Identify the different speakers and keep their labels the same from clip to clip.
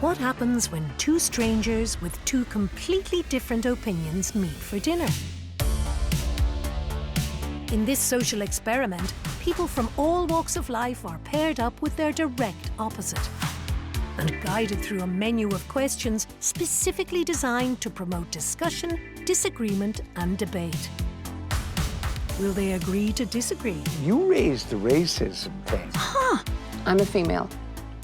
Speaker 1: What happens when two strangers with two completely different opinions meet for dinner? In this social experiment, people from all walks of life are paired up with their direct opposite and guided through a menu of questions specifically designed to promote discussion, disagreement and debate. Will they agree to disagree?
Speaker 2: You raised the racism thing.
Speaker 3: Huh. I'm a female,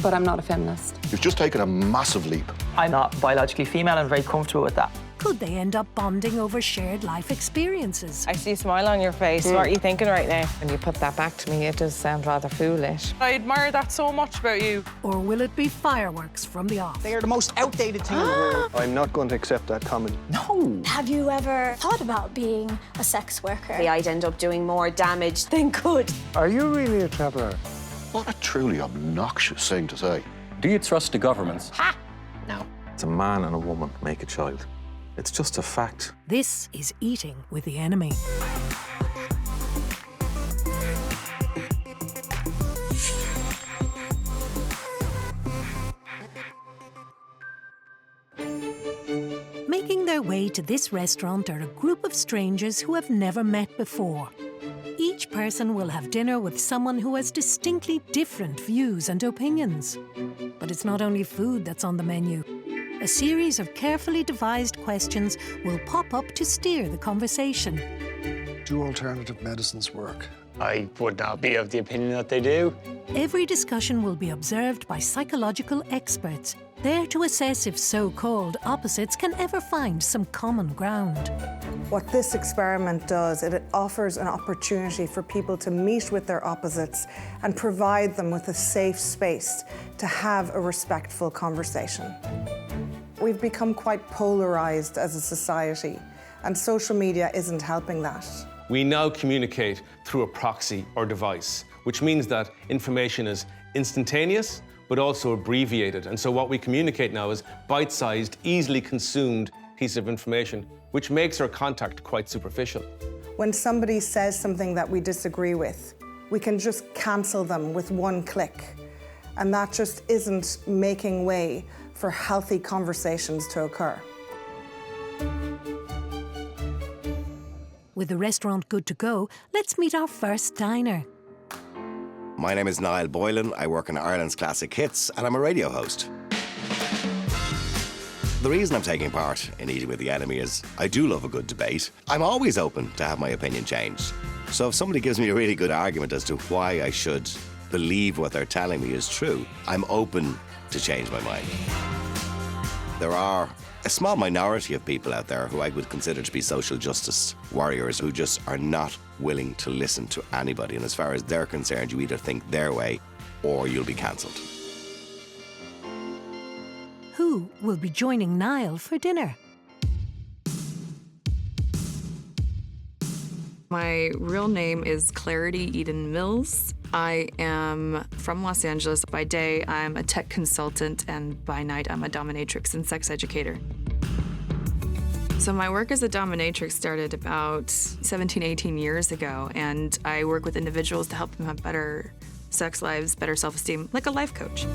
Speaker 3: but I'm not a feminist.
Speaker 4: You've just taken a massive leap.
Speaker 5: I'm not biologically female and very comfortable with that.
Speaker 1: Could they end up bonding over shared life experiences?
Speaker 6: I see a smile on your face. What are you thinking right now? When you put that back to me, it does sound rather foolish.
Speaker 7: I admire that so much about you.
Speaker 1: Or will it be fireworks from the off?
Speaker 2: They are the most outdated thing in the world. I'm not going to accept that comment.
Speaker 5: No.
Speaker 8: Have you ever thought about being a sex worker?
Speaker 9: I'd end up doing more damage than good.
Speaker 2: Are you really a traveller?
Speaker 4: What a truly obnoxious thing to say.
Speaker 10: Do you trust the governments?
Speaker 9: Ha! No.
Speaker 11: It's a man and a woman make a child. It's just a fact.
Speaker 1: This is Eating with the Enemy. Making their way to this restaurant are a group of strangers who have never met before. Each person will have dinner with someone who has distinctly different views and opinions. But it's not only food that's on the menu. A series of carefully devised questions will pop up to steer the conversation.
Speaker 12: Do alternative medicines work?
Speaker 13: I would not be of the opinion that they do.
Speaker 1: Every discussion will be observed by psychological experts, there to assess if so-called opposites can ever find some common ground.
Speaker 14: What this experiment does, it offers an opportunity for people to meet with their opposites and provide them with a safe space to have a respectful conversation. We've become quite polarized as a society, and social media isn't helping that.
Speaker 15: We now communicate through a proxy or device, which means that information is instantaneous, but also abbreviated. And so what we communicate now is bite-sized, easily consumed piece of information, which makes our contact quite superficial.
Speaker 14: When somebody says something that we disagree with, we can just cancel them with one click. And that just isn't making way for healthy conversations to occur.
Speaker 1: With the restaurant good to go, let's meet our first diner.
Speaker 16: My name is Nile Boylan. I work in Ireland's Classic Hits, and I'm a radio host. The reason I'm taking part in Eating with the Enemy is I do love a good debate. I'm always open to have my opinion changed. So if somebody gives me a really good argument as to why I should believe what they're telling me is true, I'm open to change my mind. There are a small minority of people out there who I would consider to be social justice warriors who just are not willing to listen to anybody. And as far as they're concerned, you either think their way or you'll be cancelled.
Speaker 1: Who will be joining Nile for dinner?
Speaker 3: My real name is Clarity Eden Mills. I am from Los Angeles. By day, I'm a tech consultant, and by night, I'm a dominatrix and sex educator. So my work as a dominatrix started about 17, 18 years ago, and I work with individuals to help them have better sex lives, better self-esteem, like a life coach.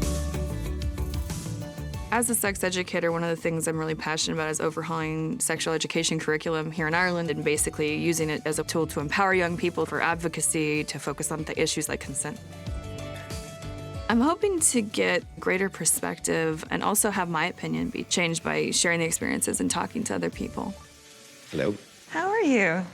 Speaker 3: As a sex educator, one of the things I'm really passionate about is overhauling sexual education curriculum here in Ireland and basically using it as a tool to empower young people for advocacy, to focus on the issues like consent. I'm hoping to get greater perspective and also have my opinion be changed by sharing the experiences and talking to other people.
Speaker 16: Hello.
Speaker 3: How are you?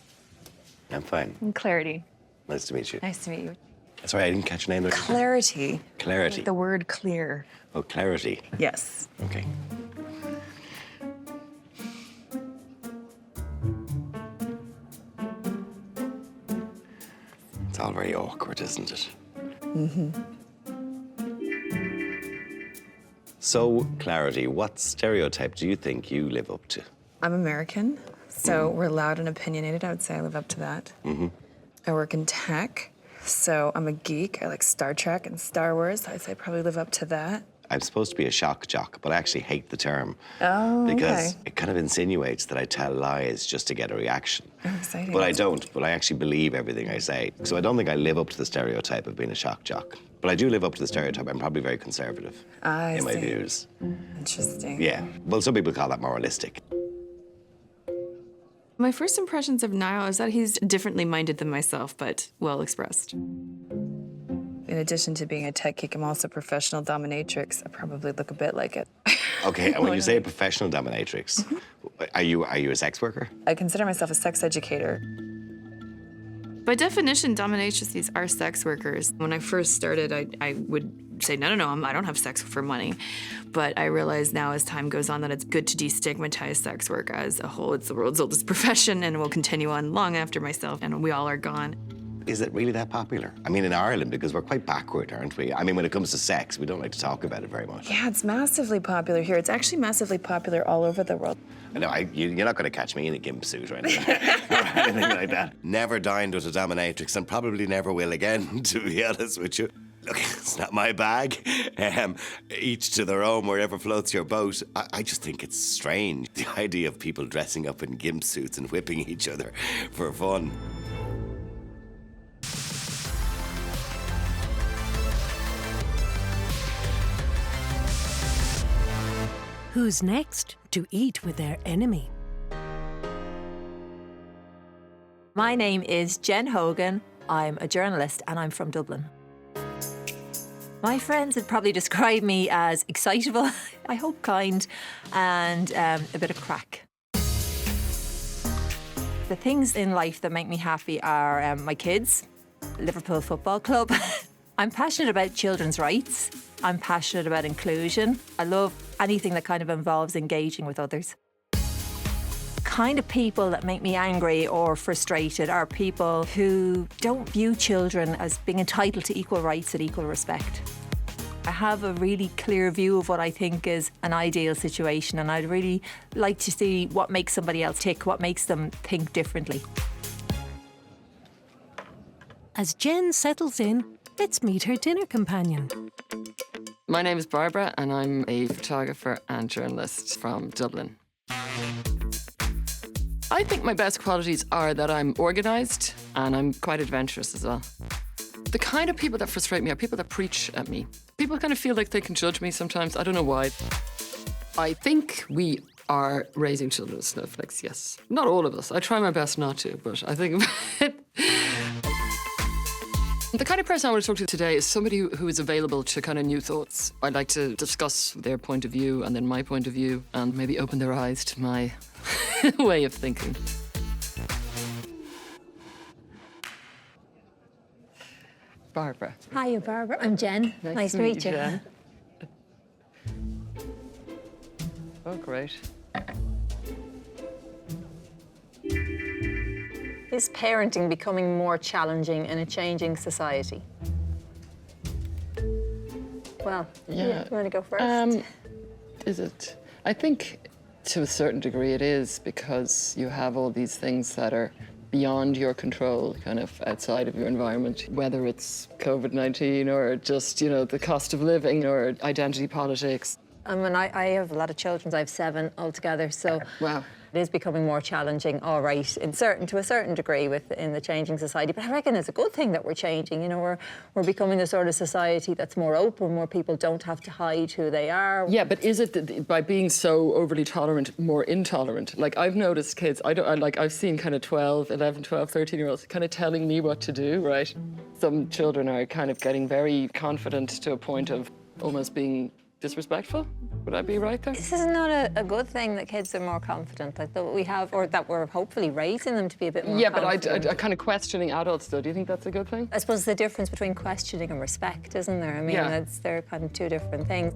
Speaker 16: I'm fine.
Speaker 3: I'm Clarity.
Speaker 16: Nice to meet you.
Speaker 3: Nice to meet you.
Speaker 16: Sorry, I didn't catch your name there.
Speaker 3: Clarity.
Speaker 16: Clarity.
Speaker 3: Like the word clear.
Speaker 16: Oh, clarity.
Speaker 3: Yes.
Speaker 16: Okay. It's all very awkward, isn't it?
Speaker 3: Mm-hmm.
Speaker 16: So, Clarity, what stereotype do you think you live up to?
Speaker 3: I'm American, so we're loud and opinionated. I would say I live up to that.
Speaker 16: Mm-hmm.
Speaker 3: I work in tech, so I'm a geek. I like Star Trek and Star Wars, so I'd say I probably live up to that.
Speaker 16: I'm supposed to be a shock jock, but I actually hate the term.
Speaker 3: Oh,
Speaker 16: because
Speaker 3: okay.
Speaker 16: it kind of insinuates that I tell lies just to get a reaction.
Speaker 3: Oh, exciting.
Speaker 16: But I don't, but I actually believe everything I say. So I don't think I live up to the stereotype of being a shock jock. But I do live up to the stereotype. I'm probably very conservative in my views.
Speaker 3: Interesting.
Speaker 16: Yeah. Well, some people call that moralistic.
Speaker 3: My first impressions of Nile is that he's differently minded than myself, but well expressed. In addition to being a tech geek, I'm also a professional dominatrix. I probably look a bit like it.
Speaker 16: Okay, and when you say a professional dominatrix, are you a sex worker?
Speaker 3: I consider myself a sex educator. By definition, dominatrices are sex workers. When I first started, I would say, no, I don't have sex for money. But I realize now as time goes on that it's good to destigmatize sex work as a whole. It's the world's oldest profession and will continue on long after myself and we all are gone.
Speaker 16: Is it really that popular? I mean, in Ireland, because we're quite backward, aren't we? I mean, when it comes to sex, we don't like to talk about it very much.
Speaker 3: Yeah, it's massively popular here. It's actually massively popular all over the world.
Speaker 16: I know, you're not going to catch me in a gimp suit or anything, or anything like that. Never dined with a dominatrix and probably never will again, to be honest with you. Look, it's not my bag. Each to their own, wherever floats your boat. I just think it's strange, the idea of people dressing up in gimp suits and whipping each other for fun.
Speaker 1: Who's next to eat with their enemy?
Speaker 10: My name is Jen Hogan. I'm a journalist and I'm from Dublin. My friends would probably describe me as excitable, I hope kind, and a bit of crack. The things in life that make me happy are my kids, Liverpool Football Club. I'm passionate about children's rights. I'm passionate about inclusion. I love anything that kind of involves engaging with others. Kind of people that make me angry or frustrated are people who don't view children as being entitled to equal rights and equal respect. I have a really clear view of what I think is an ideal situation, and I'd really like to see what makes somebody else tick, what makes them think differently.
Speaker 1: As Jen settles in, let's meet her dinner companion.
Speaker 17: My name is Barbara and I'm a photographer and journalist from Dublin. I think my best qualities are that I'm organised and I'm quite adventurous as well. The kind of people that frustrate me are people that preach at me. People kind of feel like they can judge me sometimes. I don't know why. I think we are raising children as snowflakes, yes. Not all of us. I try my best not to, but I think... The kind of person I want to talk to today is somebody who is available to kind of new thoughts. I'd like to discuss their point of view and then my point of view and maybe open their eyes to my way of thinking. Barbara.
Speaker 10: Hiya, Barbara. I'm Jen. Nice to meet you.
Speaker 17: Jen. Oh, great.
Speaker 10: Is parenting becoming more challenging in a changing society? Well,
Speaker 17: yeah.
Speaker 10: You want to go first?
Speaker 17: Is it? I think to a certain degree it is, because you have all these things that are beyond your control, kind of outside of your environment, whether it's COVID-19 or just, you know, the cost of living or identity politics.
Speaker 10: I mean, I have a lot of children. I have 7 altogether, so
Speaker 17: Wow.
Speaker 10: it is becoming more challenging, all right, to a certain degree in the changing society. But I reckon it's a good thing that we're changing. You know, we're becoming the sort of society that's more open, where people don't have to hide who they are.
Speaker 17: Yeah, but is it that by being so overly tolerant, more intolerant? Like, I've noticed kids, I've seen kind of 11, 12, 13-year-olds kind of telling me what to do, right? Some children are kind of getting very confident to a point of almost being disrespectful. Would I be right there?
Speaker 10: This is not a good thing that kids are more confident, like that we have, or that we're hopefully raising them to be a bit more confident.
Speaker 17: Yeah, but I kind of questioning adults, though. Do you think that's a good thing?
Speaker 10: I suppose the difference between questioning and respect, isn't there? I mean, they're kind of two different things.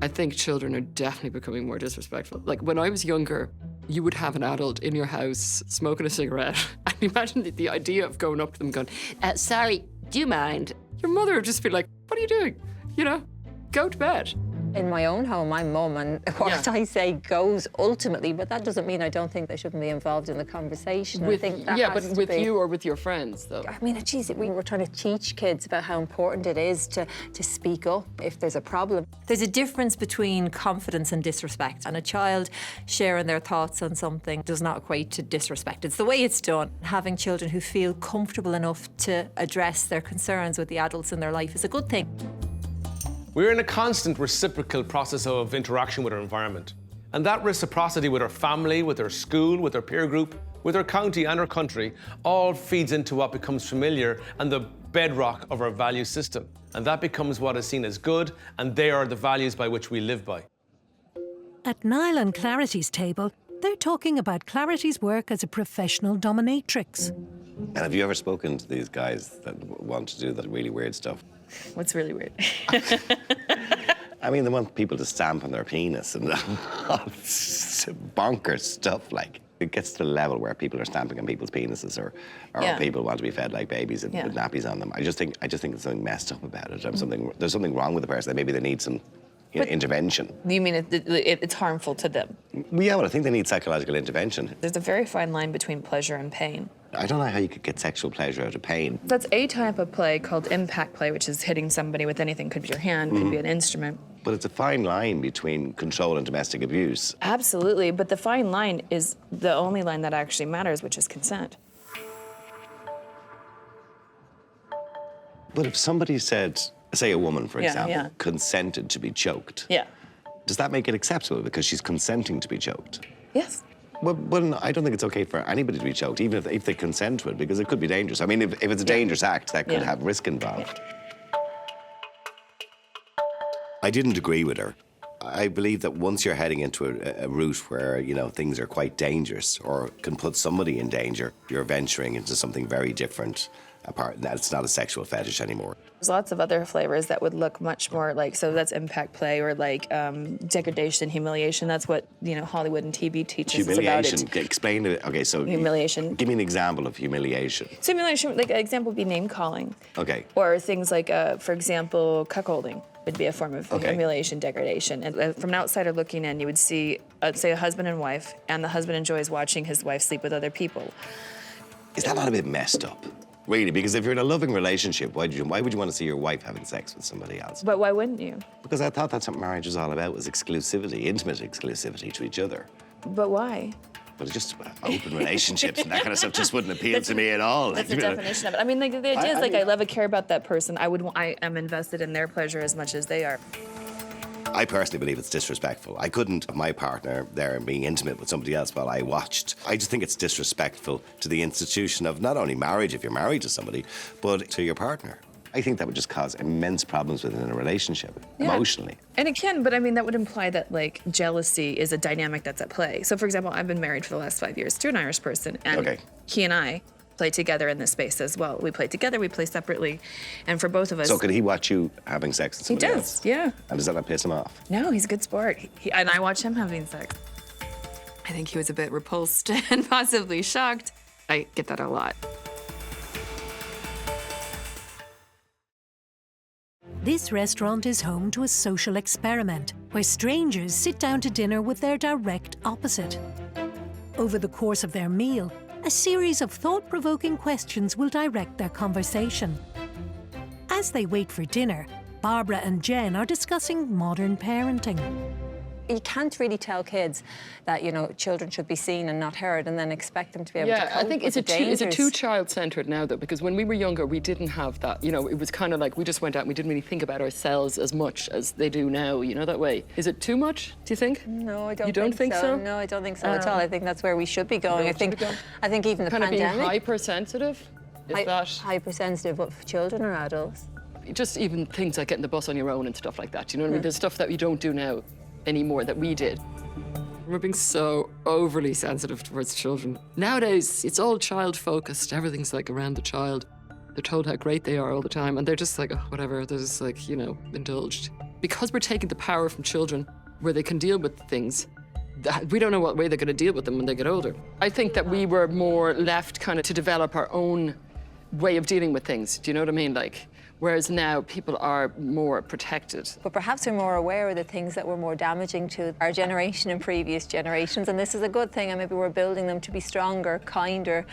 Speaker 17: I think children are definitely becoming more disrespectful. Like, when I was younger, you would have an adult in your house smoking a cigarette. And imagine the idea of going up to them going, sorry, do you mind? Your mother would just be like, what are you doing? You know, go to bed.
Speaker 10: In my own home, I'm mum, and what I say goes ultimately, but that doesn't mean I don't think they shouldn't be involved in the conversation.
Speaker 17: With,
Speaker 10: I think that
Speaker 17: yeah,
Speaker 10: has
Speaker 17: but
Speaker 10: to
Speaker 17: with
Speaker 10: be...
Speaker 17: you or with your friends, though?
Speaker 10: I mean, geez, we were trying to teach kids about how important it is to speak up if there's a problem. There's a difference between confidence and disrespect, and a child sharing their thoughts on something does not equate to disrespect. It's the way it's done. Having children who feel comfortable enough to address their concerns with the adults in their life is a good thing.
Speaker 15: We're in a constant reciprocal process of interaction with our environment. And that reciprocity with our family, with our school, with our peer group, with our county and our country, all feeds into what becomes familiar and the bedrock of our value system. And that becomes what is seen as good, and they are the values by which we live by.
Speaker 1: At Nile and Clarity's table, they're talking about Clarity's work as a professional dominatrix.
Speaker 16: And have you ever spoken to these guys that want to do that really weird stuff?
Speaker 3: What's really weird?
Speaker 16: I mean, they want people to stamp on their penis and bonkers stuff. Like, it gets to the level where people are stamping on people's penises, or people want to be fed like babies and with nappies on them. I just think there's something messed up about it. There's something wrong with the person. Maybe they need some intervention.
Speaker 3: You mean it's harmful to them?
Speaker 16: Yeah, well, I think they need psychological intervention.
Speaker 3: There's a very fine line between pleasure and pain.
Speaker 16: I don't know how you could get sexual pleasure out of pain.
Speaker 3: That's a type of play called impact play, which is hitting somebody with anything. Could be your hand, could be an instrument.
Speaker 16: But it's a fine line between control and domestic abuse.
Speaker 3: Absolutely, but the fine line is the only line that actually matters, which is consent.
Speaker 16: But if somebody said, say a woman, for example, consented to be choked, does that make it acceptable because she's consenting to be choked?
Speaker 3: Yes.
Speaker 16: Well, I don't think it's okay for anybody to be choked, even if they consent to it, because it could be dangerous. I mean, if it's a dangerous act, that could have risk involved. I didn't agree with her. I believe that once you're heading into a route where, things are quite dangerous or can put somebody in danger, you're venturing into something very different. Apart that, it's not a sexual fetish anymore.
Speaker 3: There's lots of other flavors that would look much more like, so that's impact play, or like degradation, humiliation. That's what Hollywood and TV teaches us about it.
Speaker 16: Humiliation. Explain it. Okay, so
Speaker 3: humiliation.
Speaker 16: Give me an example of humiliation.
Speaker 3: So humiliation, like an example would be name calling.
Speaker 16: Okay.
Speaker 3: Or things like, for example, cuckolding would be a form of humiliation, degradation. And from an outsider looking in, you would see, say, a husband and wife, and the husband enjoys watching his wife sleep with other people.
Speaker 16: Is that not a bit messed up? Really, because if you're in a loving relationship, why would you want to see your wife having sex with somebody else?
Speaker 3: But why wouldn't you?
Speaker 16: Because I thought that's what marriage was all about, was exclusivity, intimate exclusivity to each other.
Speaker 3: But why?
Speaker 16: But just open relationships and that kind of stuff just wouldn't appeal to me at all.
Speaker 3: That's the definition of it. I mean, like, the idea is, I love and care about that person. I am invested in their pleasure as much as they are.
Speaker 16: I personally believe it's disrespectful. I couldn't have my partner there being intimate with somebody else while I watched. I just think it's disrespectful to the institution of not only marriage, if you're married to somebody, but to your partner. I think that would just cause immense problems within a relationship, emotionally.
Speaker 3: And it can, but I mean, that would imply that, like, jealousy is a dynamic that's at play. So, for example, I've been married for the last 5 years to an Irish person, and he and I play together in this space as well. We play together, we play separately, and for both of us...
Speaker 16: So could he watch you having sex with somebody else?
Speaker 3: He does, yeah.
Speaker 16: And does that not piss him off?
Speaker 3: No, he's a good sport. And I watch him having sex. I think he was a bit repulsed and possibly shocked. I get that a lot.
Speaker 1: This restaurant is home to a social experiment where strangers sit down to dinner with their direct opposite. Over the course of their meal, a series of thought-provoking questions will direct their conversation. As they wait for dinner, Barbara and Jen are discussing modern parenting.
Speaker 10: You can't really tell kids that, children should be seen and not heard, and then expect them to be able to cope
Speaker 17: I think
Speaker 10: with
Speaker 17: it's a too child-centred now, though, because when we were younger, we didn't have that. It was kind of like we just went out and we didn't really think about ourselves as much as they do now, that way. Is it too much, do you think?
Speaker 10: No, I don't
Speaker 17: You don't think so?
Speaker 10: No, I don't think so at all. I think that's where we should be going. I think even the
Speaker 17: kind
Speaker 10: pandemic...
Speaker 17: Kind of being hypersensitive?
Speaker 10: Hypersensitive, what, for children or adults?
Speaker 17: Just even things like getting the bus on your own and stuff like that, you know what I mean? There's stuff that you don't do now anymore that we did. We're being so overly sensitive towards children. Nowadays, it's all child-focused. Everything's like around the child. They're told how great they are all the time, and they're just like, oh, whatever. They're just like, indulged. Because we're taking the power from children where they can deal with things, we don't know what way they're going to deal with them when they get older. I think that we were more left kind of to develop our own way of dealing with things. Do you know what I mean? Like, Whereas now people are more protected.
Speaker 10: But perhaps we're more aware of the things that were more damaging to our generation and previous generations, and this is a good thing, and maybe we're building them to be stronger, kinder,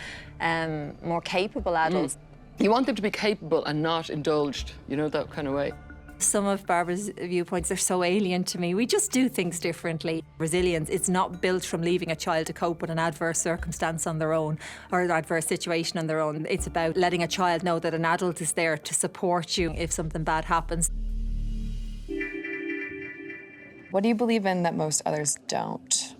Speaker 10: more capable adults.
Speaker 17: You want them to be capable and not indulged, you know, that kind of way.
Speaker 10: Some of Barbara's viewpoints are so alien to me. We just do things differently. Resilience, it's not built from leaving a child to cope with an adverse circumstance on their own or an adverse situation on their own. It's about letting a child know that an adult is there to support you if something bad happens.
Speaker 3: What do you believe in that most others don't?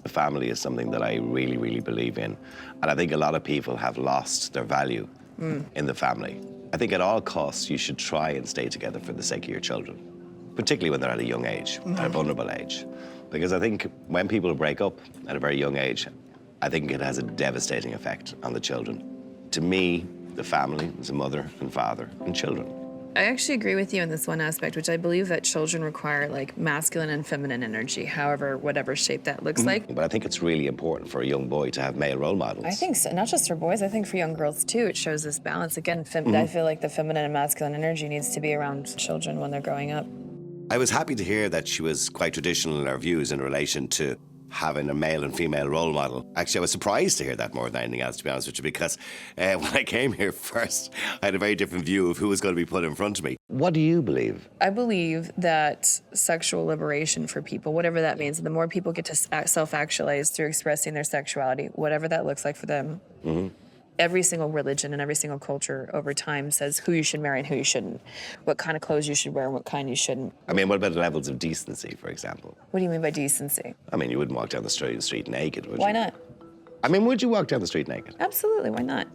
Speaker 16: The family is something that I really, really believe in. And I think a lot of people have lost their value in the family. I think at all costs, you should try and stay together for the sake of your children, particularly when they're at a young age, at a vulnerable age. Because I think when people break up at a very young age, I think it has a devastating effect on the children. To me, the family is a mother and father and children.
Speaker 3: I actually agree with you in this one aspect, which I believe that children require like masculine and feminine energy, however, whatever shape that looks like.
Speaker 16: But I think it's really important for a young boy to have male role models.
Speaker 3: I think so, not just for boys, I think for young girls too. It shows this balance. Again, I feel like the feminine and masculine energy needs to be around children when they're growing up.
Speaker 16: I was happy to hear that she was quite traditional in her views in relation to having a male and female role model. Actually, I was surprised to hear that more than anything else, to be honest with you, because when I came here first, I had a very different view of who was going to be put in front of me. What do you believe?
Speaker 3: I believe that sexual liberation for people, whatever that means, the more people get to self-actualize through expressing their sexuality, whatever that looks like for them, every single religion and every single culture over time says who you should marry and who you shouldn't, what kind of clothes you should wear and what kind you shouldn't.
Speaker 16: I mean, what about the levels of decency, for example?
Speaker 3: What do you mean by decency?
Speaker 16: I mean, you wouldn't walk down the street naked, would you?
Speaker 3: Why not?
Speaker 16: I mean, would you walk down the street naked?
Speaker 3: Absolutely, why not?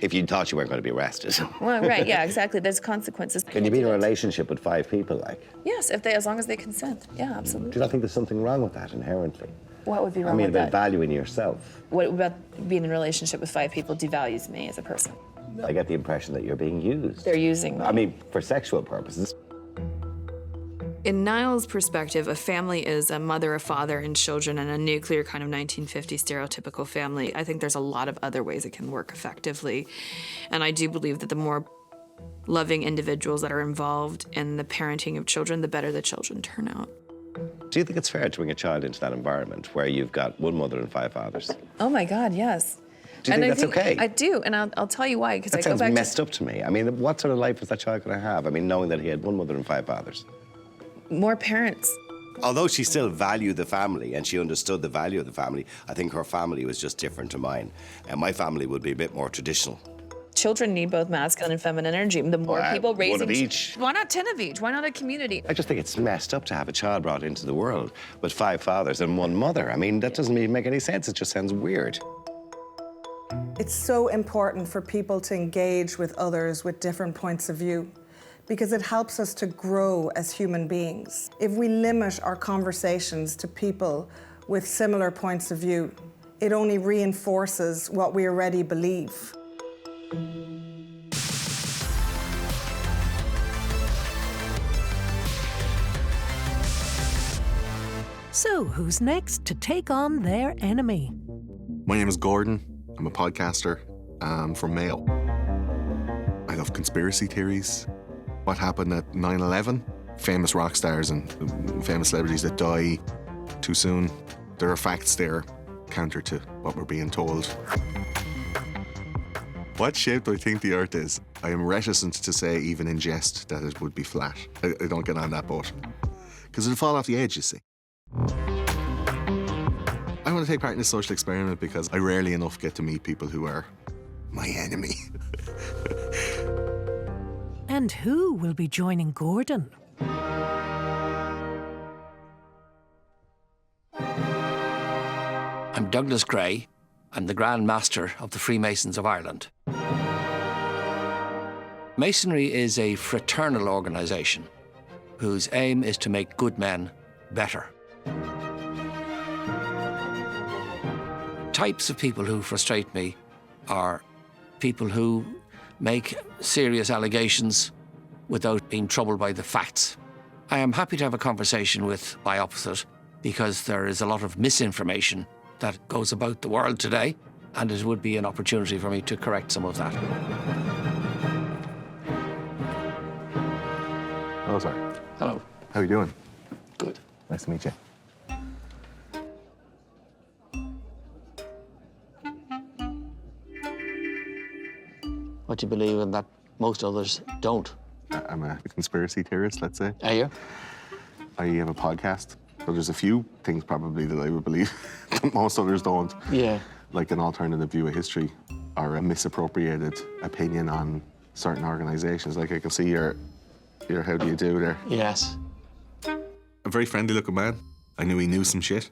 Speaker 16: If you thought you weren't going to be arrested.
Speaker 3: Well, right, yeah, exactly. There's consequences.
Speaker 16: Can you be in a relationship with 5 people, like?
Speaker 3: Yes, as long as they consent. Yeah, absolutely.
Speaker 16: Do you not think there's something wrong with that inherently?
Speaker 3: What would be wrong
Speaker 16: I mean,
Speaker 3: with that?
Speaker 16: about valuing yourself.
Speaker 3: What about being in a relationship with 5 people devalues me as a person?
Speaker 16: I get the impression that you're being used.
Speaker 3: They're using me.
Speaker 16: I mean, for sexual purposes.
Speaker 3: In Nile's perspective, a family is a mother, a father, and children, and a nuclear kind of 1950s stereotypical family. I think there's a lot of other ways it can work effectively. And I do believe that the more loving individuals that are involved in the parenting of children, the better the children turn out.
Speaker 16: Do you think it's fair to bring a child into that environment where you've got 1 mother and 5 fathers?
Speaker 3: Oh my God, yes.
Speaker 16: Do you think that's okay?
Speaker 3: I do, and I'll tell you why. Because
Speaker 16: that sounds messed up to me. I mean, what sort of life was that child going to have? I mean, knowing that he had 1 mother and 5 fathers.
Speaker 3: More parents.
Speaker 16: Although she still valued the family and she understood the value of the family, I think her family was just different to mine. And my family would be a bit more traditional.
Speaker 3: Children need both masculine and feminine energy. The more people raising...
Speaker 16: 1 of each.
Speaker 3: Why not 10 of each? Why not a community?
Speaker 16: I just think it's messed up to have a child brought into the world with 5 fathers and 1 mother. I mean, that doesn't even make any sense. It just sounds weird.
Speaker 14: It's so important for people to engage with others with different points of view, because it helps us to grow as human beings. If we limit our conversations to people with similar points of view, it only reinforces what we already believe.
Speaker 1: So, who's next to take on their enemy?
Speaker 11: My name is Gordon. I'm a podcaster from Mail. I love conspiracy theories. What happened at 9/11? Famous rock stars and famous celebrities that die too soon. There are facts there counter to what we're being told. What shape do I think the Earth is? I am reticent to say, even in jest, that it would be flat. I don't get on that boat. Because it'll fall off the edge, you see. I want to take part in this social experiment because I rarely enough get to meet people who are my enemy.
Speaker 1: And who will be joining Gordon?
Speaker 18: I'm Douglas Gray. I'm the Grand Master of the Freemasons of Ireland. Masonry is a fraternal organisation whose aim is to make good men better. Types of people who frustrate me are people who make serious allegations without being troubled by the facts. I am happy to have a conversation with my opposite because there is a lot of misinformation that goes about the world today, and it would be an opportunity for me to correct some of that.
Speaker 11: Hello, sir.
Speaker 18: Hello.
Speaker 11: How are you doing?
Speaker 18: Good.
Speaker 11: Nice to meet you.
Speaker 18: What do you believe in that most others don't?
Speaker 11: I'm a conspiracy theorist, let's say.
Speaker 18: Are you?
Speaker 11: I have a podcast. So there's a few things probably that I would believe that most others don't.
Speaker 18: Yeah.
Speaker 11: Like an alternative view of history or a misappropriated opinion on certain organizations. Like I can see your how do you do there.
Speaker 18: Yes.
Speaker 11: A very friendly looking man. I knew he knew some shit.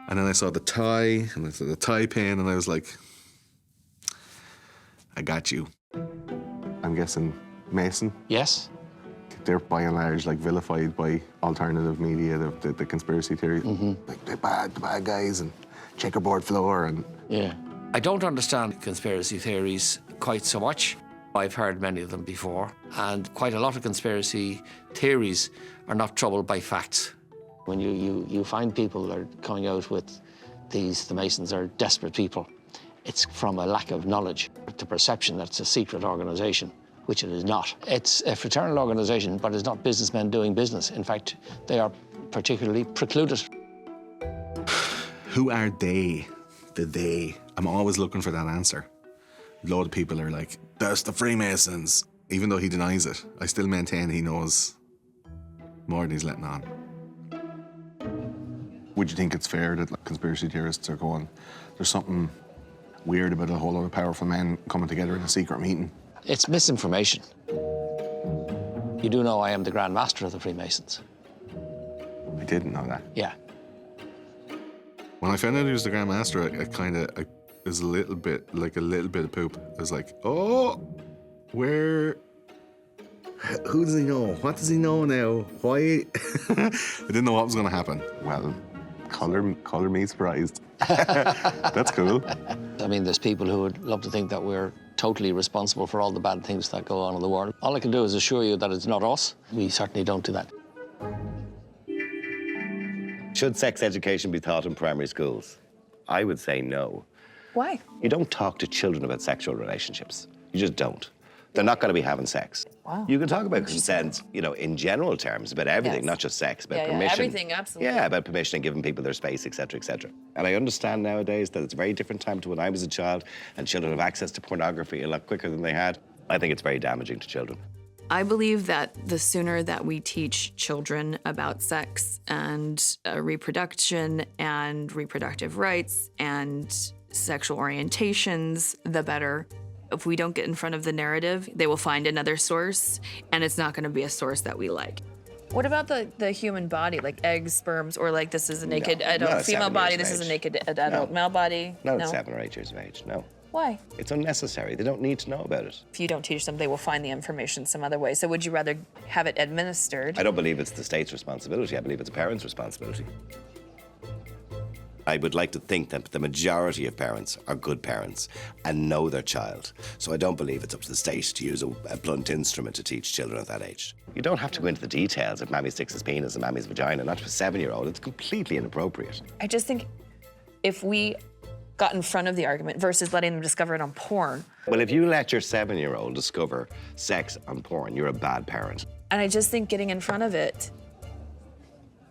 Speaker 11: And then I saw the tie and I saw the tie pin and I was like, I got you. I'm guessing Mason.
Speaker 18: Yes.
Speaker 11: They're by and large like vilified by alternative media, the conspiracy theory. Like the bad guys and checkerboard floor and...
Speaker 18: Yeah. I don't understand conspiracy theories quite so much. I've heard many of them before, and quite a lot of conspiracy theories are not troubled by facts. When you find people that are coming out with the Masons are desperate people, it's from a lack of knowledge, the perception that it's a secret organisation, which it is not. It's a fraternal organisation, but it's not businessmen doing business. In fact, they are particularly precluded.
Speaker 11: Who are they? The they. I'm always looking for that answer. A lot of people are like, that's the Freemasons. Even though he denies it, I still maintain he knows more than he's letting on. Would you think it's fair that like, conspiracy theorists are going, there's something weird about a whole lot of powerful men coming together in a secret meeting?
Speaker 18: It's misinformation. You do know I am the Grand Master of the Freemasons.
Speaker 11: I didn't know that.
Speaker 18: Yeah.
Speaker 11: When I found out he was the Grand Master, I was a little bit of poop. I was like, oh, who does he know? What does he know now? Why? I didn't know what was going to happen. Well, color me surprised. That's cool.
Speaker 18: I mean, there's people who would love to think that we're totally responsible for all the bad things that go on in the world. All I can do is assure you that it's not us. We certainly don't do that.
Speaker 16: Should sex education be taught in primary schools? I would say no.
Speaker 3: Why?
Speaker 16: You don't talk to children about sexual relationships. You just don't. They're not going to be having sex.
Speaker 3: Wow.
Speaker 16: You can talk about consent, in general terms, about everything,
Speaker 3: Yes.
Speaker 16: not just sex, about
Speaker 3: Yeah,
Speaker 16: permission.
Speaker 3: everything, absolutely.
Speaker 16: Yeah, about permission and giving people their space, et cetera, et cetera. And I understand nowadays that it's a very different time to when I was a child, and children have access to pornography a lot quicker than they had. I think it's very damaging to children.
Speaker 3: I believe that the sooner that we teach children about sex and reproduction and reproductive rights and sexual orientations, the better. If we don't get in front of the narrative, they will find another source, and it's not going to be a source that we like. What about the human body, like eggs, sperms, or like this is a naked adult female body, this is a naked adult male body?
Speaker 16: Not at 7 or 8 years of age, no.
Speaker 3: Why?
Speaker 16: It's unnecessary. They don't need to know about it.
Speaker 3: If you don't teach them, they will find the information some other way. So would you rather have it administered?
Speaker 16: I don't believe it's the state's responsibility. I believe it's a parent's responsibility. I would like to think that the majority of parents are good parents and know their child. So I don't believe it's up to the state to use a blunt instrument to teach children at that age. You don't have to go into the details if Mammy sticks his penis in Mammy's vagina, not to a 7-year-old. It's completely inappropriate.
Speaker 3: I just think if we got in front of the argument versus letting them discover it on porn.
Speaker 16: Well, if you let your 7-year-old discover sex on porn, you're a bad parent.
Speaker 3: And I just think getting in front of it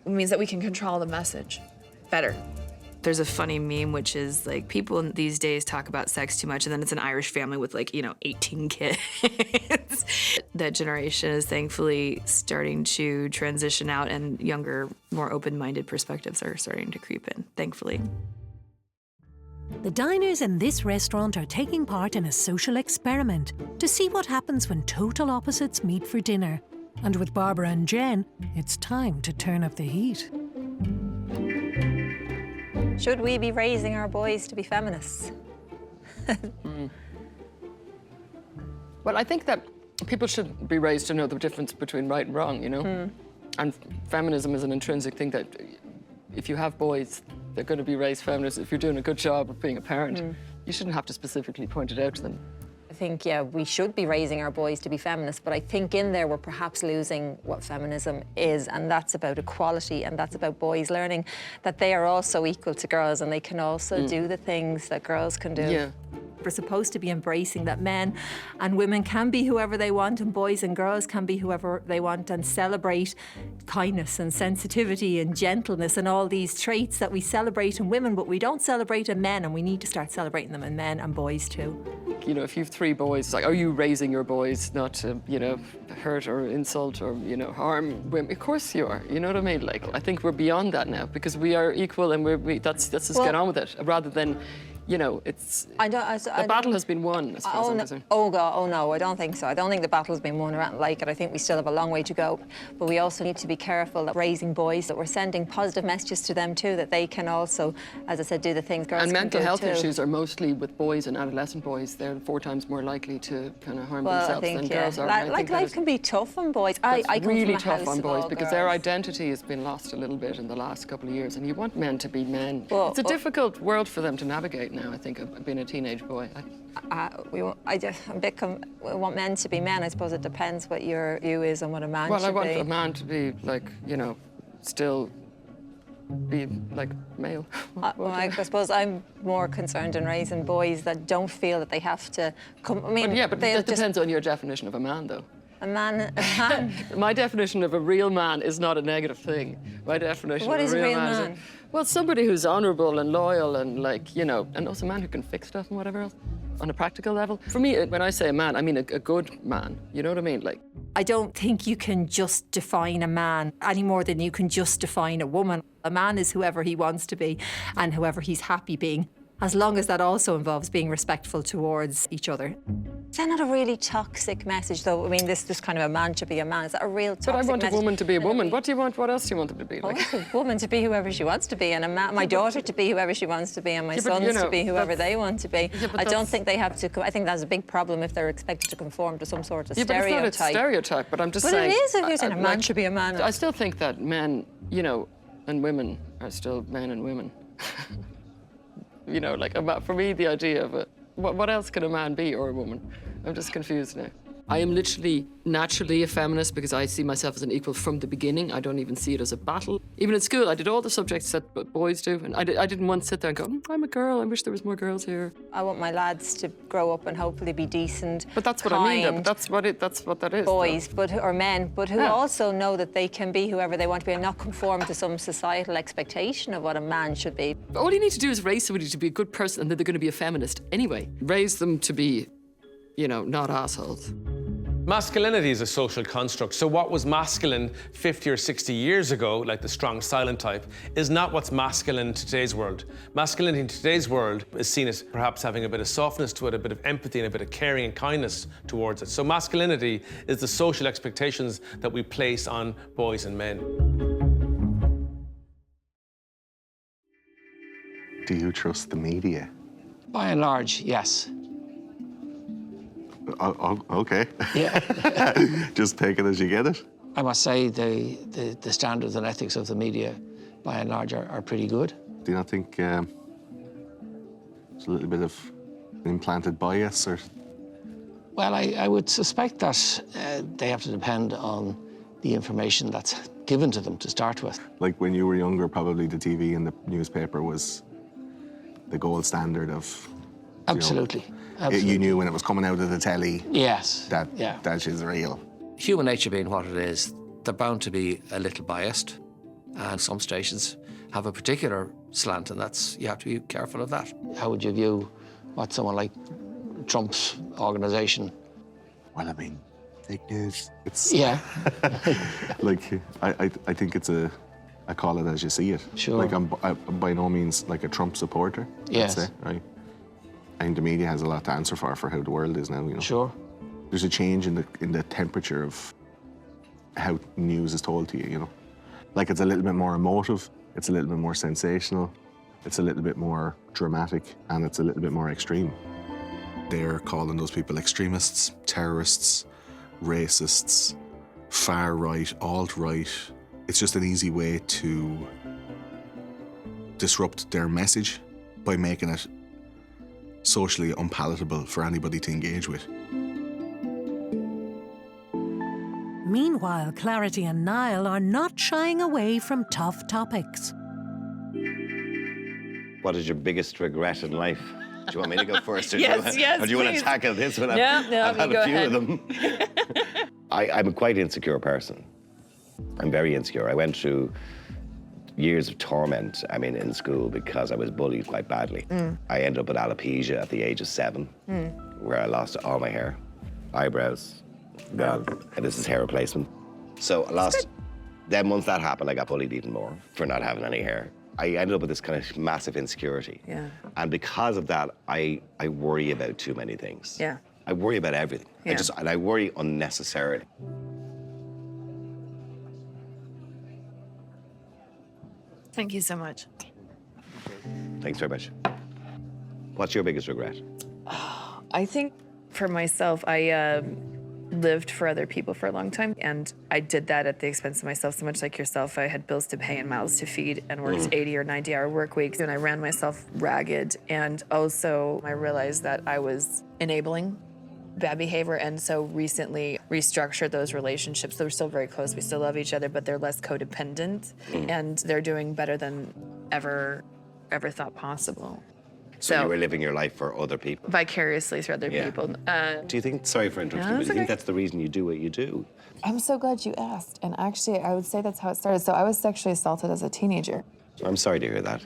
Speaker 3: means that we can control the message better. There's a funny meme, which is like people these days talk about sex too much, and then it's an Irish family with 18 kids. That generation is thankfully starting to transition out, and younger, more open-minded perspectives are starting to creep in, thankfully.
Speaker 1: The diners in this restaurant are taking part in a social experiment to see what happens when total opposites meet for dinner. And with Barbara and Jen, it's time to turn up the heat.
Speaker 10: Should we be raising our boys to be feminists?
Speaker 17: Well, I think that people should be raised to know the difference between right and wrong, And feminism is an intrinsic thing that if you have boys, they're going to be raised feminists. If you're doing a good job of being a parent, you shouldn't have to specifically point it out to them.
Speaker 10: I think, yeah, we should be raising our boys to be feminists, but I think in there we're perhaps losing what feminism is, and that's about equality, and that's about boys learning that they are also equal to girls and they can also do the things that girls can do.
Speaker 17: Yeah.
Speaker 10: We're supposed to be embracing that men and women can be whoever they want and boys and girls can be whoever they want, and celebrate kindness and sensitivity and gentleness and all these traits that we celebrate in women, but we don't celebrate in men, and we need to start celebrating them in men and boys too.
Speaker 17: You know, if you have 3 boys, it's like, are you raising your boys not to, you know, hurt or insult or, you know, harm women? Of course you are. You know what I mean? Like, I think we're beyond that now because we are equal, and let's just get on with it, rather than, you know, it's... the battle has been won, as far as I'm concerned.
Speaker 10: Oh, God, oh, no, I don't think so. I don't think the battle's been won or anything like it. I think we still have a long way to go. But we also need to be careful that raising boys, that we're sending positive messages to them too, that they can also, as I said, do the things girls can do too.
Speaker 17: And mental health issues are mostly with boys and adolescent boys. They're 4 times more likely to kind of harm themselves than girls are.
Speaker 10: Like life can be tough on boys.
Speaker 17: I come
Speaker 10: really
Speaker 17: from a
Speaker 10: tough
Speaker 17: house on boys because their identity has been lost a little bit in the last couple of years, and you want men to be men. Well, it's a difficult world for them to navigate now, I think, being a teenage boy.
Speaker 10: We want men to be men. I suppose it depends what your view is on what a man should be.
Speaker 17: Well, I want a man to be, like, you know, still be, like, male.
Speaker 10: Well, I suppose I'm more concerned in raising boys that don't feel that they have to come... I mean,
Speaker 17: but that depends on your definition of a man, though.
Speaker 10: A man...
Speaker 17: My definition of a real man is not a negative thing. My definition of a real man is... Well, somebody who's honourable and loyal and, like, you know, and also a man who can fix stuff and whatever else on a practical level. For me, when I say a man, I mean a good man. You know what I mean? Like,
Speaker 10: I don't think you can just define a man any more than you can just define a woman. A man is whoever he wants to be and whoever he's happy being, as long as that also involves being respectful towards each other. Is that not a really toxic message, though? I mean, this kind of a man should be a man. Is that a real toxic message?
Speaker 17: But I want a woman to be a woman. What do you want? What else do you want them to be? Like?
Speaker 10: I want a woman to be whoever she wants to be, and my daughter to be whoever she wants to be, and my sons to be whoever they want to be. I don't think they have to... I think that's a big problem if they're expected to conform to some sort of stereotype.
Speaker 17: But it's not a stereotype, but I'm just saying...
Speaker 10: But it is if you're saying a man should be a man.
Speaker 17: I still think that men, you know, and women are still men and women. You know, like, for me, the idea of it, what else can a man be or a woman? I'm just confused now. I am literally naturally a feminist because I see myself as an equal from the beginning. I don't even see it as a battle. Even in school, I did all the subjects that boys do, and I didn't once sit there and go, I'm a girl, I wish there was more girls here. I want my lads to grow up and hopefully be decent, but that's what I mean, though. But that's what that is.
Speaker 10: Boys, or men, but who also know that they can be whoever they want to be and not conform to some societal expectation of what a man should be.
Speaker 17: All you need to do is raise somebody to be a good person, and then they're going to be a feminist anyway. Raise them to be, you know, not assholes.
Speaker 15: Masculinity is a social construct, so what was masculine 50 or 60 years ago, like the strong silent type, is not what's masculine in today's world. Masculinity in today's world is seen as perhaps having a bit of softness to it, a bit of empathy and a bit of caring and kindness towards it. So masculinity is the social expectations that we place on boys and men.
Speaker 11: Do you trust the media?
Speaker 18: By and large, yes.
Speaker 11: Oh, okay.
Speaker 18: Yeah.
Speaker 11: Just take it as you get it?
Speaker 18: I must say the standards and ethics of the media, by and large, are pretty good.
Speaker 11: Do you not think there's a little bit of implanted bias? Or?
Speaker 18: Well, I would suspect that they have to depend on the information that's given to them to start with.
Speaker 11: Like when you were younger, probably the TV and the newspaper was the gold standard of...
Speaker 18: Absolutely.
Speaker 11: Absolutely. You knew when it was coming out of the telly that is real.
Speaker 18: Human nature being what it is, they're bound to be a little biased, and some stations have a particular slant, and you have to be careful of that. How would you view what someone like Trump's organisation?
Speaker 11: Well, I mean, fake news. It's like I think it's I call it as you see it.
Speaker 18: Sure.
Speaker 11: Like I'm by no means like a Trump supporter.
Speaker 18: Yes.
Speaker 11: I'd say, right. I think the media has a lot to answer for how the world is now, you know.
Speaker 18: Sure.
Speaker 11: There's a change in the temperature of how news is told to you, you know. Like it's a little bit more emotive, it's a little bit more sensational, it's a little bit more dramatic, and it's a little bit more extreme. They're calling those people extremists, terrorists, racists, far right, alt-right. It's just an easy way to disrupt their message by making it socially unpalatable for anybody to engage with.
Speaker 1: Meanwhile, Clarity and Nile are not shying away from tough topics.
Speaker 19: What is your biggest regret in life?
Speaker 16: Do you want me to go first? Or
Speaker 6: Yes,
Speaker 16: or do you want
Speaker 6: please.
Speaker 16: to tackle this one?
Speaker 6: No,
Speaker 16: I've had
Speaker 6: go
Speaker 16: a few
Speaker 6: ahead.
Speaker 16: of them. I'm a quite insecure person. I'm very insecure. I went through years of torment, in school because I was bullied quite badly. I ended up with alopecia at the age of 7, where I lost all my hair, eyebrows, and this is hair replacement. So I lost, then once that happened, I got bullied even more for not having any hair. I ended up with this kind of massive insecurity.
Speaker 6: Yeah.
Speaker 16: And because of that, I worry about too many things.
Speaker 6: Yeah.
Speaker 16: I worry about everything.
Speaker 6: Yeah.
Speaker 16: I worry unnecessarily.
Speaker 3: Thank you so much.
Speaker 16: Thanks very much. What's your biggest regret?
Speaker 3: I think for myself, I lived for other people for a long time, and I did that at the expense of myself. So much like yourself, I had bills to pay and mouths to feed and worked 80 or 90-hour work weeks, and I ran myself ragged. And also, I realized that I was enabling bad behavior, and so recently restructured those relationships. They're still very close, we still love each other, but they're less codependent, and they're doing better than ever thought possible.
Speaker 16: So you were living your life for other people?
Speaker 3: Vicariously through other people.
Speaker 16: Do you think, sorry for interrupting, but do you think that's the reason you do what you do?
Speaker 3: I'm so glad you asked, and actually I would say that's how it started. So I was sexually assaulted as a teenager.
Speaker 16: I'm sorry to hear that.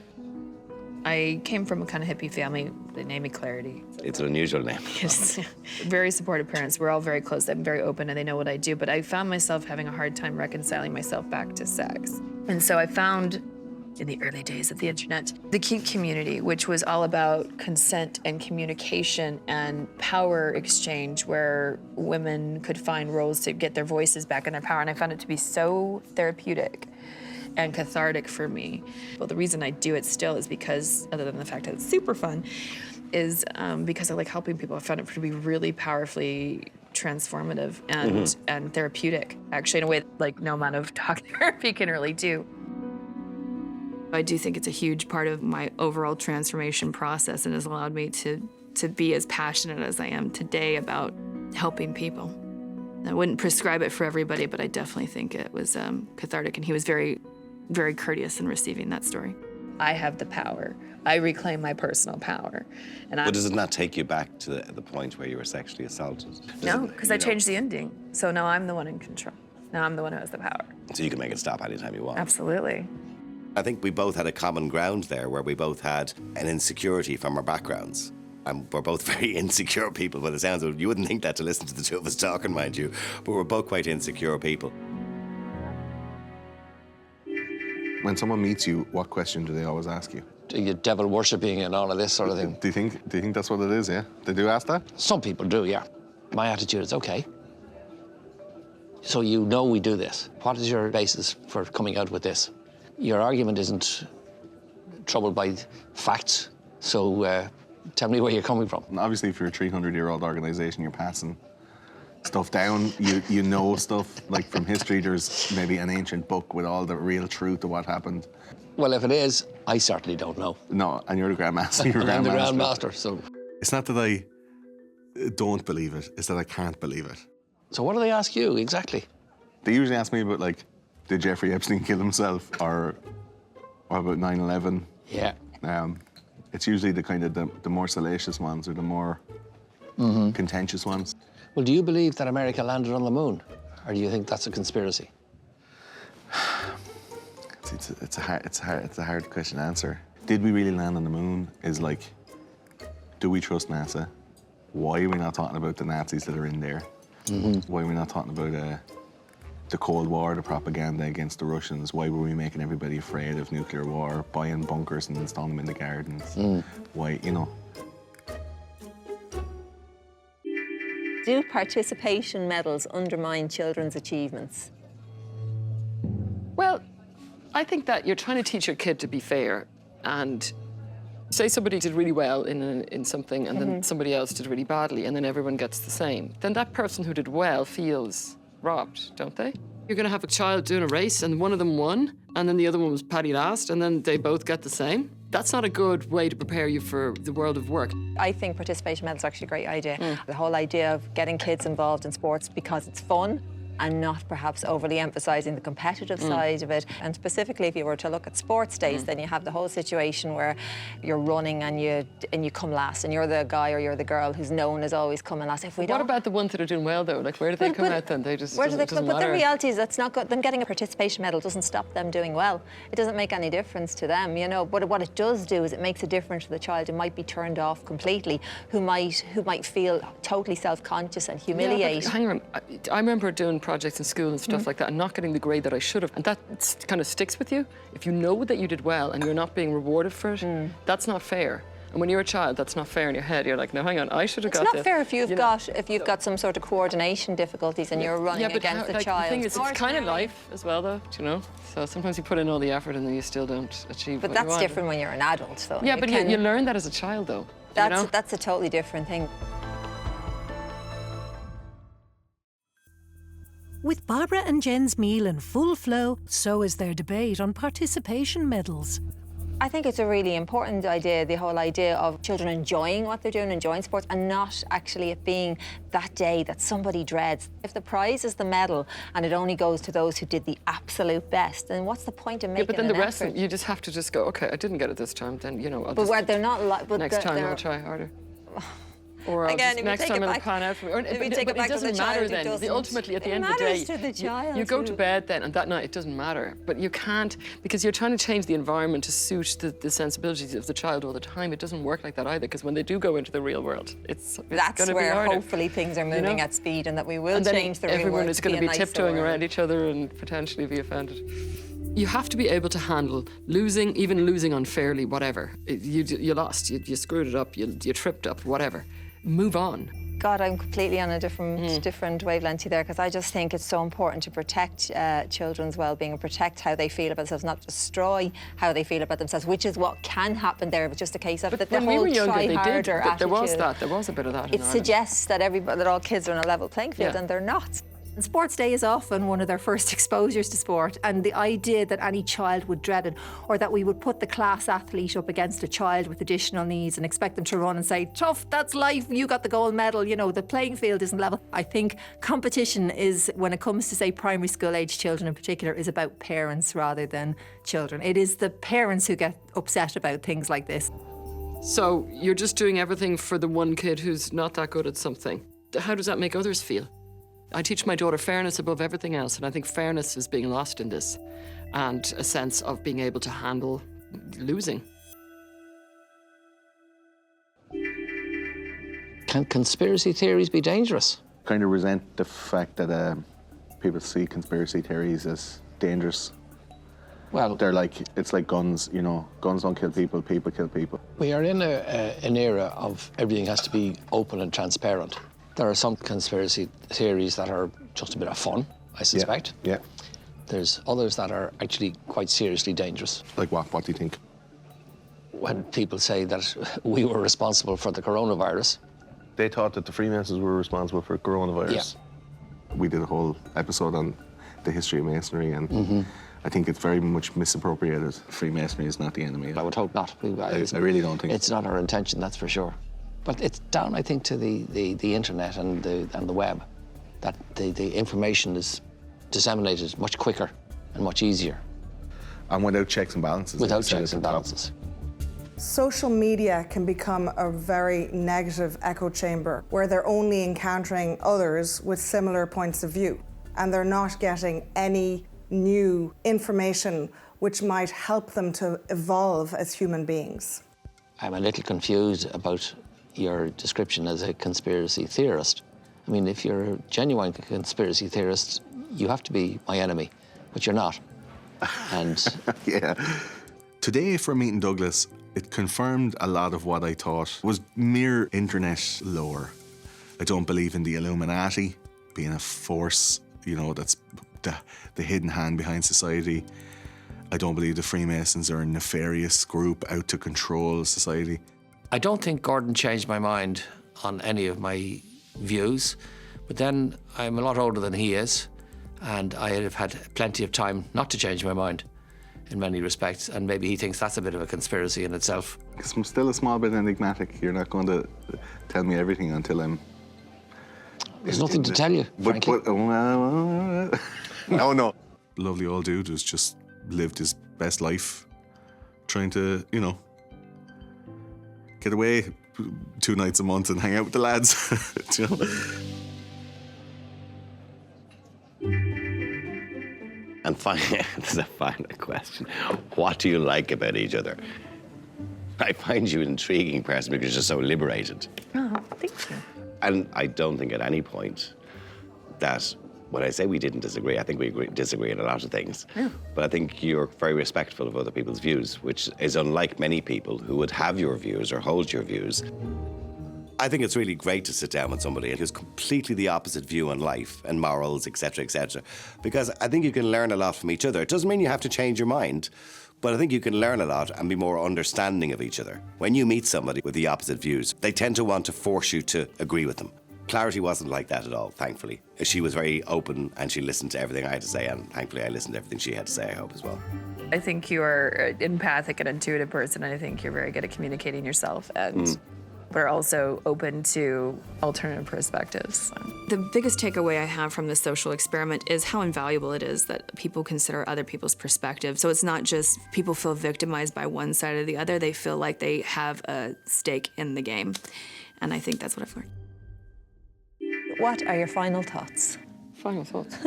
Speaker 3: I came from a kind of hippie family. They named me Clarity.
Speaker 16: It's an unusual name.
Speaker 3: Yes. Very supportive parents. We're all very close. I'm very open and they know what I do. But I found myself having a hard time reconciling myself back to sex. And so I found, in the early days of the internet, the kink community, which was all about consent and communication and power exchange, where women could find roles to get their voices back and their power. And I found it to be so therapeutic and cathartic for me. Well, the reason I do it still is because, other than the fact that it's super fun, is because I like helping people. I found it to be really powerfully transformative and therapeutic, actually, in a way that, like, no amount of talk therapy can really do. I do think it's a huge part of my overall transformation process and has allowed me to be as passionate as I am today about helping people. I wouldn't prescribe it for everybody, but I definitely think it was cathartic, and he was very, very courteous in receiving that story. I have the power. I reclaim my personal power.
Speaker 16: But does it not take you back to the point where you were sexually assaulted?
Speaker 3: No, because I changed the ending. So now I'm the one in control. Now I'm the one who has the power.
Speaker 16: So you can make it stop anytime you want.
Speaker 3: Absolutely.
Speaker 16: I think we both had a common ground there, where we both had an insecurity from our backgrounds. And we're both very insecure people, by the sounds of it. You wouldn't think that to listen to the two of us talking, mind you, but we're both quite insecure people.
Speaker 11: When someone meets you, what question do they always ask you?
Speaker 18: Are you devil worshipping and all of this sort of thing?
Speaker 11: Do you think that's what it is, yeah? They do ask that?
Speaker 18: Some people do, yeah. My attitude is okay. So you know we do this. What is your basis for coming out with this? Your argument isn't troubled by facts, so tell me where you're coming from.
Speaker 11: And obviously, if you're a 300-year-old organisation, you're passing stuff down. You know stuff, like from history, there's maybe an ancient book with all the real truth of what happened.
Speaker 18: Well, if it is, I certainly don't know.
Speaker 11: No, and you're the Grandmaster.
Speaker 18: I'm the Grandmaster, so...
Speaker 11: It's not that I don't believe it, it's that I can't believe it.
Speaker 18: So what do they ask you, exactly?
Speaker 11: They usually ask me about, like, did Jeffrey Epstein kill himself, or what about 9/11?
Speaker 18: Yeah.
Speaker 11: It's usually the kind of the more salacious ones or the more contentious ones.
Speaker 18: Well, do you believe that America landed on the moon? Or do you think that's a conspiracy?
Speaker 11: It's a hard question to answer. Did we really land on the moon is like, do we trust NASA? Why are we not talking about the Nazis that are in there? Why are we not talking about the Cold War, the propaganda against the Russians? Why were we making everybody afraid of nuclear war, buying bunkers and installing them in the gardens? Why, you know?
Speaker 10: Do participation medals undermine children's achievements?
Speaker 17: Well, I think that you're trying to teach your kid to be fair, and say somebody did really well in something and then somebody else did really badly and then everyone gets the same. Then that person who did well feels robbed, don't they? You're going to have a child doing a race and one of them won and then the other one was paddy last and then they both get the same. That's not a good way to prepare you for the world of work.
Speaker 6: I think participation medals are actually a great idea. The whole idea of getting kids involved in sports because it's fun
Speaker 10: and not perhaps overly emphasising the competitive side of it. And specifically, if you were to look at sports days, then you have the whole situation where you're running and you come last, and you're the guy or you're the girl who's known as always coming last. If we
Speaker 17: What about the ones that are doing well, though? Like, where do they come out then? They just, where do they come?
Speaker 10: But the reality is that's not good. Them getting a participation medal doesn't stop them doing well. It doesn't make any difference to them, you know. But what it does do is it makes a difference to the child who might be turned off completely, who might feel totally self-conscious and humiliated.
Speaker 17: Yeah, hang on. I remember doing projects in school and stuff like that and not getting the grade that I should have. And that kind of sticks with you. If you know that you did well and you're not being rewarded for it, that's not fair. And when you're a child, that's not fair in your head. You're like, no, hang on, I should have got this.
Speaker 10: It's not fair if you've got some sort of coordination difficulties and you're running against the child.
Speaker 17: The thing is, it's kind of life as well, though, do you know? So sometimes you put in all the effort and then you still don't achieve
Speaker 10: But
Speaker 17: what you
Speaker 10: that's
Speaker 17: want.
Speaker 10: different when you're an adult, though.
Speaker 17: Yeah, but you learn that as a child, though.
Speaker 10: That's a totally different thing.
Speaker 1: With Barbara and Jen's meal in full flow, so is their debate on participation medals.
Speaker 10: I think it's a really important idea, the whole idea of children enjoying what they're doing, enjoying sports, and not actually it being that day that somebody dreads. If the prize is the medal and it only goes to those who did the absolute best, then what's the point of making
Speaker 17: but then the rest
Speaker 10: effort?
Speaker 17: of them, you just have to just go, okay, I didn't get it this time, then, you know,
Speaker 10: But where they're not like...
Speaker 17: Next time I'll try harder. Or
Speaker 10: Again,
Speaker 17: next time it'll pan out for me.
Speaker 10: If we take it back to the
Speaker 17: doesn't matter
Speaker 10: child who
Speaker 17: then.
Speaker 10: doesn't.
Speaker 17: Ultimately, at the end of the
Speaker 10: It
Speaker 17: day,
Speaker 10: matters to the child
Speaker 17: you go to
Speaker 10: who-
Speaker 17: bed then, and that night it doesn't matter. But you can't, because you're trying to change the environment to suit the sensibilities of the child all the time. It doesn't work like that either, because when they do go into the real world, it's
Speaker 10: That's
Speaker 17: going to be
Speaker 10: where
Speaker 17: harder.
Speaker 10: hopefully things are moving at speed and that we will
Speaker 17: And then
Speaker 10: change the real world
Speaker 17: everyone is going to be
Speaker 10: a nicer
Speaker 17: tiptoeing
Speaker 10: world.
Speaker 17: around each other and potentially be offended. You have to be able to handle losing, even losing unfairly, whatever. You lost, you screwed it up, you tripped up, whatever. Move on.
Speaker 10: God, I'm completely on a different wavelength there, because I just think it's so important to protect children's well-being and protect how they feel about themselves, not destroy how they feel about themselves, which is what can happen there. It's just a case of the
Speaker 17: When
Speaker 10: whole
Speaker 17: we were younger,
Speaker 10: try
Speaker 17: they
Speaker 10: harder
Speaker 17: did.
Speaker 10: attitude.
Speaker 17: There was a bit of that in
Speaker 10: It
Speaker 17: Ireland.
Speaker 10: suggests that all kids are on a level playing field, and they're not.
Speaker 19: And Sports Day is often one of their first exposures to sport, and the idea that any child would dread it, or that we would put the class athlete up against a child with additional needs and expect them to run and say, tough, that's life, you got the gold medal, you know, the playing field isn't level. I think competition is, when it comes to, say, primary school age children in particular, is about parents rather than children. It is the parents who get upset about things like this.
Speaker 17: So you're just doing everything for the one kid who's not that good at something. How does that make others feel? I teach my daughter fairness above everything else, and I think fairness is being lost in this, and a sense of being able to handle losing.
Speaker 18: Can conspiracy theories be dangerous?
Speaker 11: Kind of resent the fact that people see conspiracy theories as dangerous.
Speaker 18: Well,
Speaker 11: it's like guns, you know, guns don't kill people, people kill people.
Speaker 18: We are in an era of everything has to be open and transparent. There are some conspiracy theories that are just a bit of fun, I suspect.
Speaker 11: Yeah.
Speaker 18: There's others that are actually quite seriously dangerous.
Speaker 11: Like what? What do you think?
Speaker 18: When people say that we were responsible for the coronavirus.
Speaker 11: They thought that the Freemasons were responsible for coronavirus.
Speaker 18: Yeah.
Speaker 11: We did a whole episode on the history of Masonry, and I think it's very much misappropriated. Freemasonry is not the enemy.
Speaker 18: I would hope not.
Speaker 11: I really don't think
Speaker 18: it's not our intention, that's for sure. But it's down, I think, to the internet and the web, that the information is disseminated much quicker and much easier.
Speaker 11: And without checks and balances.
Speaker 18: Without checks and balances.
Speaker 14: Social media can become a very negative echo chamber where they're only encountering others with similar points of view, and they're not getting any new information which might help them to evolve as human beings.
Speaker 18: I'm a little confused about your description as a conspiracy theorist. I mean, if you're a genuine conspiracy theorist, you have to be my enemy, but you're not. And
Speaker 11: yeah. Today, for meeting Douglas, it confirmed a lot of what I thought was mere internet lore. I don't believe in the Illuminati being a force, you know, that's the hidden hand behind society. I don't believe the Freemasons are a nefarious group out to control society.
Speaker 18: I don't think Gordon changed my mind on any of my views, but then I'm a lot older than he is, and I have had plenty of time not to change my mind in many respects, and maybe he thinks that's a bit of a conspiracy in itself.
Speaker 11: Because I'm still a small bit enigmatic. You're not going to tell me everything until I'm
Speaker 18: There's nothing to tell you, frankly.
Speaker 11: No. Lovely old dude who's just lived his best life, trying to, get away 2 nights a month and hang out with the lads. Do you know?
Speaker 16: And this is a final question. What do you like about each other? I find you an intriguing person because you're just so liberated.
Speaker 6: Oh, thank you.
Speaker 16: And I don't think at any point that when I say we didn't disagree, I think we disagree in a lot of things.
Speaker 6: Yeah.
Speaker 16: But I think you're very respectful of other people's views, which is unlike many people who would have your views or hold your views. I think it's really great to sit down with somebody who's completely the opposite view on life and morals, etc., because I think you can learn a lot from each other. It doesn't mean you have to change your mind, but I think you can learn a lot and be more understanding of each other. When you meet somebody with the opposite views, they tend to want to force you to agree with them. Clarity wasn't like that at all, thankfully. She was very open and she listened to everything I had to say, and thankfully I listened to everything she had to say, I hope, as well.
Speaker 3: I think you are an empathic and intuitive person, and I think you're very good at communicating yourself and but are also open to alternative perspectives. The biggest takeaway I have from this social experiment is how invaluable it is that people consider other people's perspectives. So it's not just people feel victimized by one side or the other, they feel like they have a stake in the game. And I think that's what I've learned.
Speaker 19: What are your final thoughts?
Speaker 17: Final thoughts?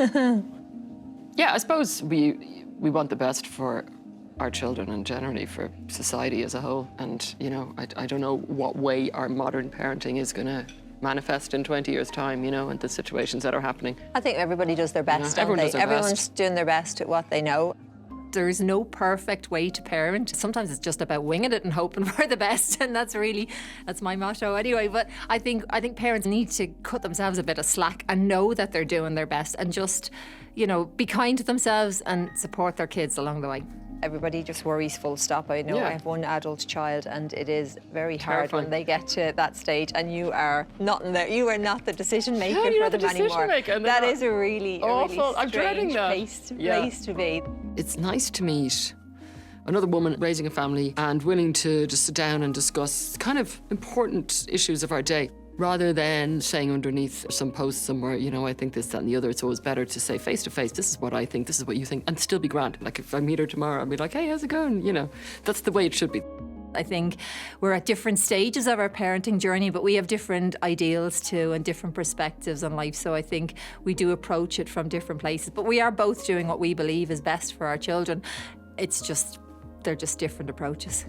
Speaker 17: Yeah, I suppose we want the best for our children and generally for society as a whole. And, I don't know what way our modern parenting is going to manifest in 20 years' time, and the situations that are happening.
Speaker 19: I think everybody does their best,
Speaker 17: everyone does their
Speaker 19: Everyone's
Speaker 17: best.
Speaker 19: doing their best at what they know. There's no perfect way to parent. Sometimes it's just about winging it and hoping for the best, and that's my motto anyway. But I think parents need to cut themselves a bit of slack and know that they're doing their best and just, be kind to themselves and support their kids along the way. Everybody just worries full stop. I know I have one adult child and it is very hard when they get to that stage and you are not in there. You are not the decision maker for them anymore. That is a really
Speaker 17: I'm dreading that.
Speaker 19: place to be.
Speaker 17: It's nice to meet another woman raising a family and willing to just sit down and discuss kind of important issues of our day, rather than saying underneath some post somewhere, I think this, that, and the other. It's always better to say face to face, this is what I think, this is what you think, and still be grand. Like if I meet her tomorrow, I'll be like, hey, how's it going? That's the way it should be.
Speaker 19: I think we're at different stages of our parenting journey, but we have different ideals too and different perspectives on life. So I think we do approach it from different places. But we are both doing what we believe is best for our children. They're just different approaches.